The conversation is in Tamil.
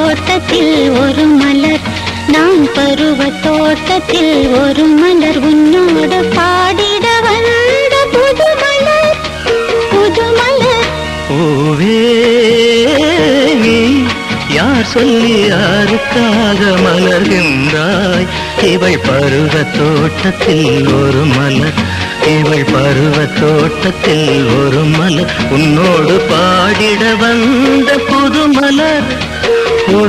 தோட்டத்தில் ஒரு மலர், நான் பருவ தோட்டத்தில் ஒரு மலர், உன்னோடு பாடிட வந்த புது மலர், புது மலர். பூவே நீ யார் சொல்லி யாருக்காக மலர்கின்றாய்? இவள் பருவ தோட்டத்தில் ஒரு மலர், இவள் பருவ தோட்டத்தில் ஒரு மலர், உன்னோடு பாடிட வந்த புது மலர்.